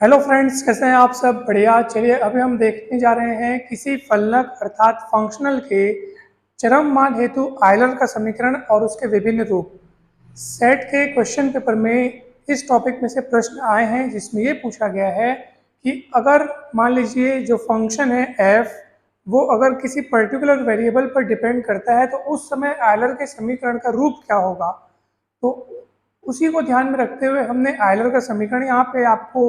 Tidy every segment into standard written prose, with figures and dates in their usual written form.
Hello friends, कैसे हैं आप सब? बढ़िया। चलिए अभी हम देखने जा रहे हैं किसी फलनक अर्थात फंक्शनल के चरम मान हेतु आयलर का समीकरण और उसके विभिन्न रूप। सेट के क्वेश्चन पेपर में इस टॉपिक में से प्रश्न आए हैं जिसमें ये पूछा गया है कि अगर मान लीजिए जो फंक्शन है f वो अगर किसी पर्टिकुलर वेरिएबल पर डिपेंड करता है तो उस समय आयलर के समीकरण का रूप क्या होगा। तो उसी को ध्यान में रखते हुए हमने आयलर का समीकरण यहाँ पे आपको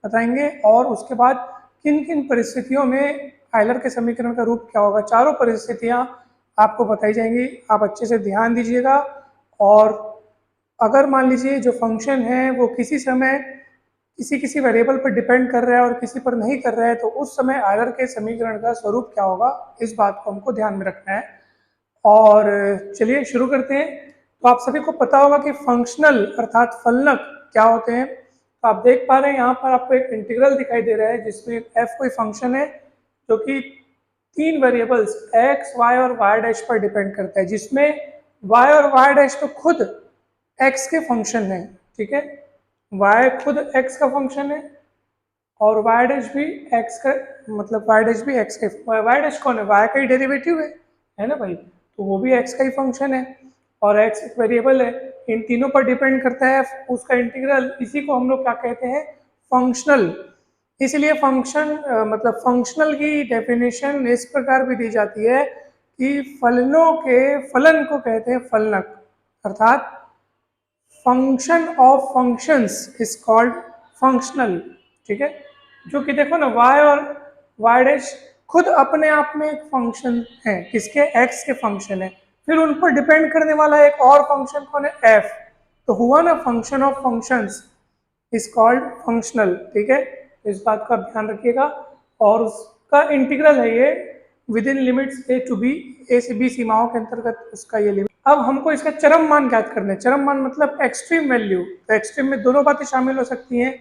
बताएंगे और उसके बाद किन किन परिस्थितियों में आयलर के समीकरण का रूप क्या होगा। चारों परिस्थितियाँ आपको बताई जाएंगी, आप अच्छे से ध्यान दीजिएगा। और अगर मान लीजिए जो फंक्शन है वो किसी समय किसी किसी वेरिएबल पर डिपेंड कर रहा है और किसी पर नहीं कर रहा है तो उस समय आयलर के समीकरण का स्वरूप क्या होगा, इस बात को हमको ध्यान में रखना है। और चलिए शुरू करते हैं। तो आप सभी को पता होगा कि फंक्शनल अर्थात फलनक क्या होते हैं। तो आप देख पा रहे हैं यहाँ पर आपको एक इंटीग्रल दिखाई दे रहा है जिसमें f कोई फंक्शन है जो कि तीन वेरिएबल्स x, y और y डैश पर डिपेंड करता है, जिसमें y और y डैश तो खुद x के फंक्शन है। ठीक है, y खुद x का फंक्शन है और y डैश भी x का, मतलब y डैश भी x का। y डैश कौन है? y का ही डेरिवेटिव है ना भाई, तो वो भी x का ही फंक्शन है और x एक वेरिएबल है। इन तीनों पर डिपेंड करता है उसका इंटीग्रल, इसी को हम लोग क्या कहते हैं? फंक्शनल। इसलिए फंक्शन मतलब फंक्शनल की डेफिनेशन इस प्रकार भी दी जाती है कि फलनों के फलन को कहते हैं फलनक, अर्थात function of functions is called functional. ठीक है, जो कि देखो ना y और y डैश खुद अपने आप में एक फंक्शन है, किसके? x के फंक्शन है। फिर उन पर डिपेंड करने वाला एक और फंक्शन कौन है? f। तो हुआ ना function of functions is called functional. ठीक है, तो इस बात का ध्यान रखिएगा। और उसका इंटीग्रल है ये within limits a to b, a से b सीमाओं के अंतर्गत उसका ये लिमिट। अब हमको इसका चरम मान ज्ञात करना है। चरम मान मतलब एक्सट्रीम वैल्यू। तो एक्सट्रीम में दोनों बातें शामिल हो सकती हैं,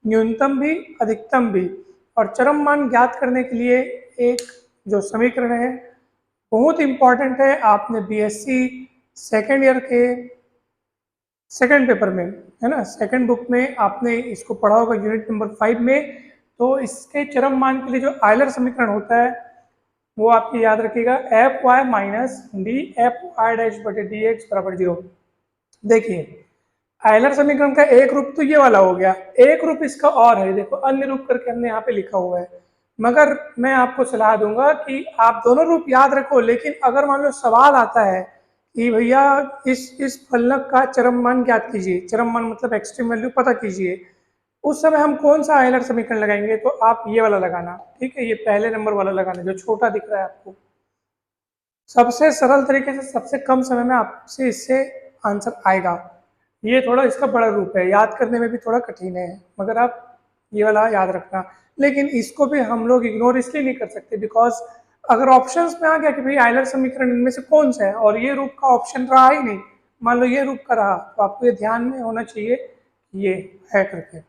न्यूनतम भी अधिकतम भी। और चरम मान ज्ञात करने के लिए एक जो समीकरण है बहुत इंपॉर्टेंट है, आपने बीएससी सेकेंड ईयर के सेकेंड पेपर में, है ना, सेकेंड बुक में आपने इसको पढ़ा होगा यूनिट नंबर 5 में। तो इसके चरम मान के लिए जो आयलर समीकरण होता है वो आपकी याद रखिएगा, F Y minus D F Y dash बटे डी एक्स बराबर 0। देखिए आयलर समीकरण का एक रूप तो ये वाला हो गया, एक रूप इसका और है, देखो अन्य रूप करके हमने यहाँ पे लिखा हुआ है। मगर मैं आपको सलाह दूंगा कि आप दोनों रूप याद रखो, लेकिन अगर मान लो सवाल आता है कि भैया इस फलक का चरम मान ज्ञात कीजिए, चरम मान मतलब एक्सट्रीम वैल्यू पता कीजिए, उस समय हम कौन सा आयलर समीकरण लगाएंगे? तो आप ये वाला लगाना। ठीक है, ये पहले नंबर वाला लगाना जो छोटा दिख रहा है आपको। सबसे सरल तरीके से सबसे कम समय में आपसे इससे आंसर आएगा। ये थोड़ा इसका बड़ा रूप है, याद करने में भी थोड़ा कठिन है, मगर आप ये वाला याद रखना। लेकिन इसको भी हम लोग इग्नोर इसलिए नहीं कर सकते बिकॉज अगर ऑप्शंस में आ गया कि भाई आयलर समीकरण इनमें से कौन सा है और ये रूप का ऑप्शन रहा ही नहीं, मान लो ये रूप का रहा, तो आपको ये ध्यान में होना चाहिए ये है करके।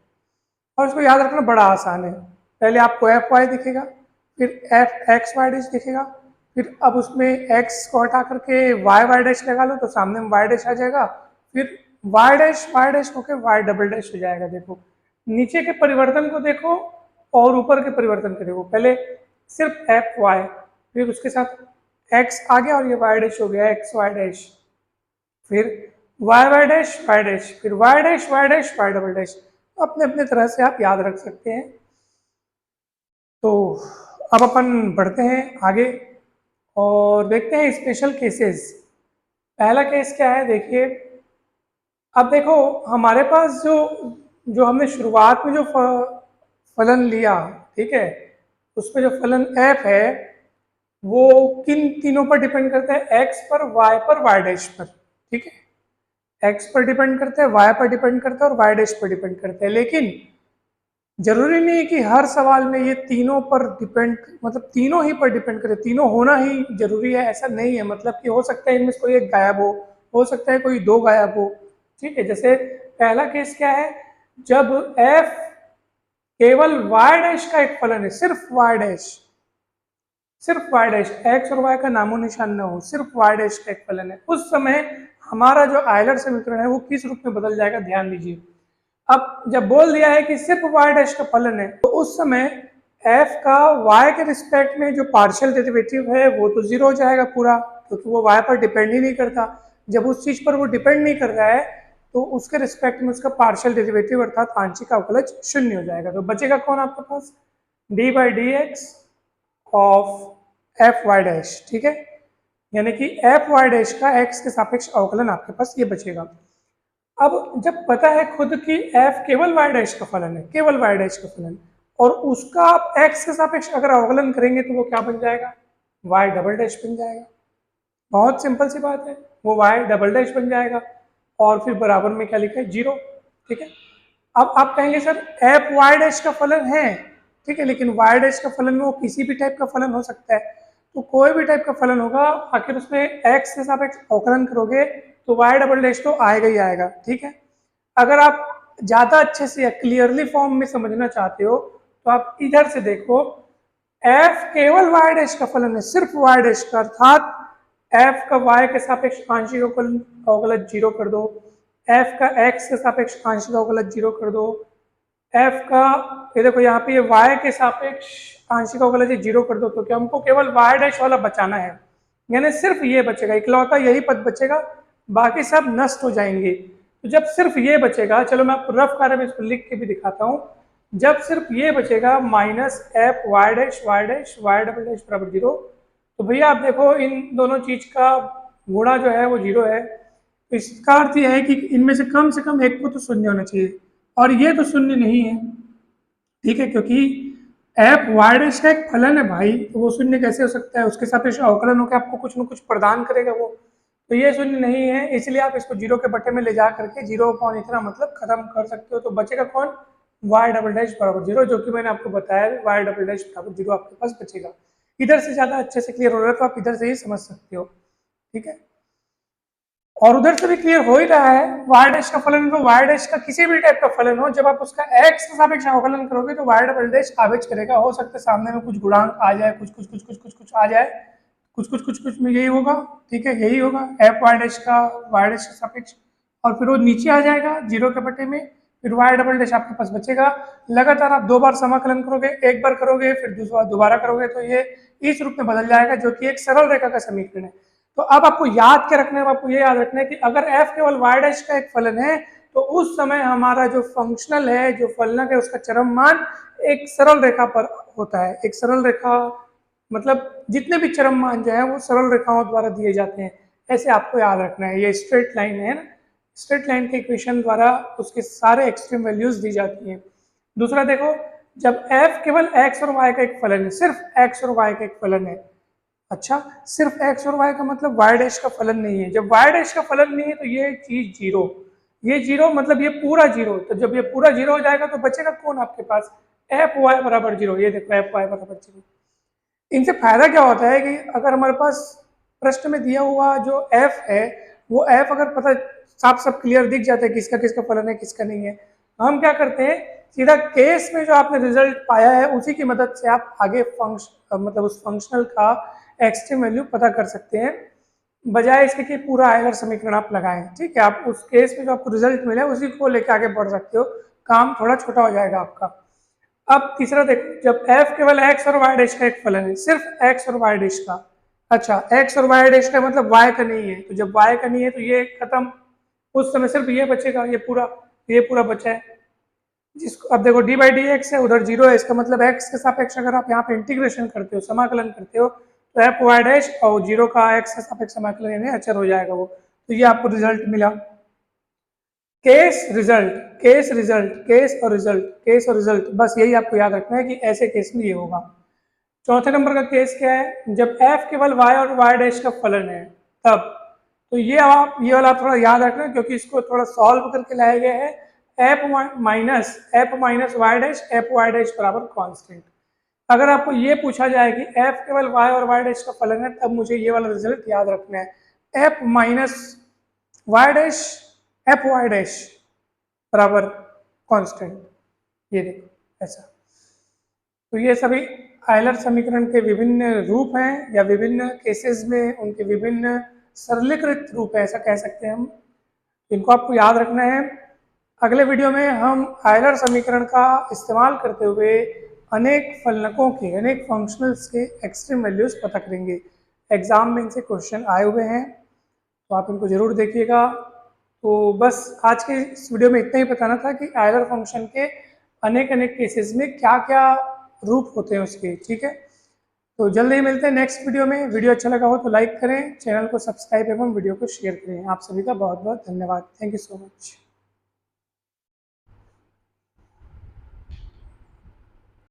और इसको याद रखना बड़ा आसान है। पहले आपको एफ वाई दिखेगा, फिर एफ एक्स वाई डैश दिखेगा, फिर अब उसमें एक्स को हटा करके वाई वाई डैश लगा लो तो सामने में वाई डैश आ जाएगा, फिर वाई डैश होकर वाई डबल डैश हो जाएगा। देखो नीचे के परिवर्तन को देखो और ऊपर के परिवर्तन को देखो। पहले सिर्फ एफ वाई, फिर उसके साथ एक्स आ गया और ये वाई डैश हो गया एक्स वाई डैश, फिर Y Y dash Y dash, फिर Y dash Y dash Y double dash. अपने अपने तरह से आप याद रख सकते हैं। तो अब अपन बढ़ते हैं आगे और देखते हैं स्पेशल केसेस। पहला केस क्या है देखिए। अब देखो हमारे पास जो जो हमने शुरुआत में जो फलन लिया, ठीक है, उसमें जो फलन f है वो किन तीनों पर डिपेंड करता है? x पर, y पर, y डैश पर। ठीक है, x पर डिपेंड करता है, y पर डिपेंड करता है और y डैश पर डिपेंड करता है। लेकिन जरूरी नहीं कि हर सवाल में ये तीनों पर डिपेंड, मतलब तीनों ही पर डिपेंड करे, तीनों होना ही जरूरी है ऐसा नहीं है। मतलब कि हो सकता है इनमें से कोई एक गायब हो सकता है कोई दो गायब हो। ठीक है, जैसे पहला केस क्या है, जब f केवल y डैश का एक फलन है, सिर्फ y डैश, सिर्फ y डैश, x और y का नामो निशान न हो, सिर्फ y डैश का एक फलन है, उस समय हमारा जो आयलर समीकरण है वो किस रूप में बदल जाएगा? ध्यान दीजिए, अब जब बोल दिया है कि सिर्फ y डैश का फलन है तो उस समय f का y के रिस्पेक्ट में जो पार्शियल डेरिवेटिव है वो तो जीरो हो जाएगा पूरा, क्योंकि वो y पर डिपेंड ही नहीं करता। जब उस चीज पर वो डिपेंड नहीं कर रहा है तो उसके रिस्पेक्ट में उसका पार्शियल डेरिवेटिव अर्थात आंशिक अवकलज शून्य हो जाएगा। तो बचेगा कौन आपके पास, D by D X of F Y dash, ठीक है, यानी कि एफ वाई डैश का एक्स के सापेक्ष अवकलन आपके पास ये बचेगा। अब जब पता है खुद कि f केवल y डैश का फलन है, केवल y डैश का फलन, और उसका आप x के सापेक्ष अगर अवकलन करेंगे तो वो क्या बन जाएगा, y डबल डैश बन जाएगा। बहुत सिंपल सी बात है, वो y डबल डैश बन जाएगा और फिर बराबर में क्या लिखा है, जीरो, ठीक है। अब आप कहेंगे सर f y डैश का फलन है, ठीक है, लेकिन y डैश का फलन में वो किसी भी टाइप का फलन हो सकता है, तो कोई भी टाइप का फलन होगा आखिर उसमें x के सापेक्ष अवकलन करोगे तो y डबल डैश तो आएगा ही आएगा, ठीक है। अगर आप ज्यादा अच्छे से क्लियरली फॉर्म में समझना चाहते हो तो आप इधर से देखो, f केवल y डैश का फलन है, सिर्फ y डैश का, अर्थात f का y के सापेक्ष आंशिक अवकलज जीरो कर दो, f का x के सापेक्ष आंशिक अवकलज जीरो कर दो, f का ये देखो यहाँ पे ये y के सापेक्ष आंशिक अवकलज जीरो कर दो, क्योंकि हमको केवल y डैश वाला बचाना है, यानी सिर्फ ये बचेगा, इकलौता यही पद बचेगा, बाकी सब नष्ट हो जाएंगे। तो जब सिर्फ ये बचेगा, चलो मैं आपको रफ कार्य में इसको लिख के भी दिखाता हूँ, जब सिर्फ ये बचेगा minus F Y dash Y double dash बराबर जीरो, तो भैया आप देखो इन दोनों चीज का गुणा जो है वो जीरो है, तो इसका अर्थ यह है कि इनमें से कम एक को तो शून्य होना चाहिए, और ये तो शून्य नहीं है, ठीक है, क्योंकि एफ वाई डैश का एक फलन है भाई, तो वो शून्य कैसे हो सकता है, उसके सापेक्ष अवकलन होकर आपको कुछ न कुछ प्रदान करेगा वो, तो ये शून्य नहीं है, इसलिए आप इसको जीरो के बटे में ले जा करके जीरो अपॉन इतना मतलब खत्म कर सकते हो। तो बचेगा कौन, y डबल डैश बराबर जीरो, जो कि मैंने आपको बताया y डबल डैश बराबर जीरो आपके पास बचेगा। इधर से ज्यादा अच्छे से क्लियर हो रहा है तो आप इधर से ही समझ सकते हो, ठीक है, और उधर से भी क्लियर हो ही रहा है। y डैश का फलन तो y डैश का किसी भी टाइप का फलन हो, जब आप उसका x के सापेक्ष अवकलन करोगे तो y डबल डैश आवेश करेगा, हो सकता है सामने में कुछ गुणांक आ जाए, कुछ आ जाए, कुछ में यही होगा, ठीक है, यही होगा एफ वाई डैश का वाई डैश का सापेक्ष, और फिर वो नीचे आ जाएगा जीरो के बटे में, फिर वाई डबल डैश आपके पास बचेगा। लगातार आप दो बार समाकलन करोगे, एक बार करोगे फिर दूसरा दोबारा करोगे तो ये इस रूप में बदल जाएगा, जो कि एक सरल रेखा का समीकरण है। तो अब आपको याद क्या रखना है, आपको ये याद रखना है कि अगर एफ केवल वाई डैश का एक फलन है तो उस समय हमारा जो फंक्शनल है, जो फलनक है, उसका चरम मान एक सरल रेखा पर होता है। एक सरल रेखा मतलब जितने भी चरम मान जो है वो सरल रेखाओं द्वारा दिए जाते हैं, ऐसे आपको याद रखना है। ये स्ट्रेट लाइन है ना, स्ट्रेट लाइन के इक्वेशन द्वारा उसके सारे एक्सट्रीम वैल्यूज दी जाती हैं। दूसरा देखो, जब f केवल x और y का एक फलन है, सिर्फ x और y का एक फलन है, अच्छा सिर्फ x और y का मतलब y डैश का फलन नहीं है, जब y डैश का फलन नहीं है तो ये चीज जीरो, ये जीरो मतलब ये पूरा जीरो, तो जब ये पूरा जीरो हो जाएगा तो बचेगा कौन आपके पास, एफ वाई बराबर जीरो। ये देखो एफ वाई बराबर जीरो। इनसे फायदा क्या होता है कि अगर हमारे पास प्रश्न में दिया हुआ जो f है वो f अगर पता साफ साफ क्लियर दिख जाता है किसका किसका फलन है किसका नहीं है, तो हम क्या करते हैं सीधा केस में जो आपने रिजल्ट पाया है उसी की मदद से आप आगे मतलब उस फंक्शनल का एक्सट्रीम वैल्यू पता कर सकते हैं, बजाय इसके कि पूरा आयलर समीकरण आप लगाएं, ठीक है। आप उस केस में जो आपको रिजल्ट मिला है उसी को लेकर आगे बढ़ सकते हो, काम थोड़ा छोटा हो जाएगा आपका। अब तीसरा देखो, जब f केवल x और y डैश का एक फलन है, सिर्फ x और y डैश का, अच्छा x और y डैश का मतलब y का नहीं है, तो जब y का नहीं है तो ये खत्म, उस समय सिर्फ ये बचेगा, ये पूरा बचा है, जिसको अब देखो डी बाई डी एक्स है, उधर जीरो है, इसका मतलब x के सापेक्ष अगर आप यहाँ पे इंटीग्रेशन करते हो, समाकलन करते हो, तो एफ वाई डैश और जीरो का x के सापेक्ष समाकलन यानी अचर हो जाएगा वो, तो ये आपको रिजल्ट मिला। केस और रिजल्ट, बस यही आपको याद रखना है कि ऐसे केस में ये होगा। चौथे नंबर का केस क्या है, जब f केवल y और y डैश का फलन है तब, तो ये वाला आप थोड़ा याद रखना क्योंकि इसको थोड़ा सॉल्व करके लाया गया है, f minus y dash F Y dash बराबर कांस्टेंट। अगर आपको ये पूछा जाए कि f केवल y और y डैश का फलन है तब मुझे ये वाला रिजल्ट याद रखना है, f minus y dash F Y dash बराबर कांस्टेंट, ये देखो ऐसा। तो ये सभी आयलर समीकरण के विभिन्न रूप हैं या विभिन्न केसेस में उनके विभिन्न सरलीकृत रूप है, ऐसा कह सकते हैं हम, इनको आपको याद रखना है। अगले वीडियो में हम आयलर समीकरण का इस्तेमाल करते हुए अनेक फलनकों के, अनेक फंक्शनल्स के एक्सट्रीम वैल्यूज पता करेंगे। एग्जाम में इनसे क्वेश्चन आए हुए हैं, तो आप इनको जरूर देखिएगा। तो बस आज के इस वीडियो में इतना ही बताना था कि आयलर फंक्शन के अनेक अनेक केसेस में क्या क्या रूप होते हैं उसके, ठीक है। तो जल्द ही मिलते हैं नेक्स्ट वीडियो में। वीडियो अच्छा लगा हो तो लाइक करें, चैनल को सब्सक्राइब एवं वीडियो को शेयर करें। आप सभी का बहुत बहुत धन्यवाद। Thank you so much.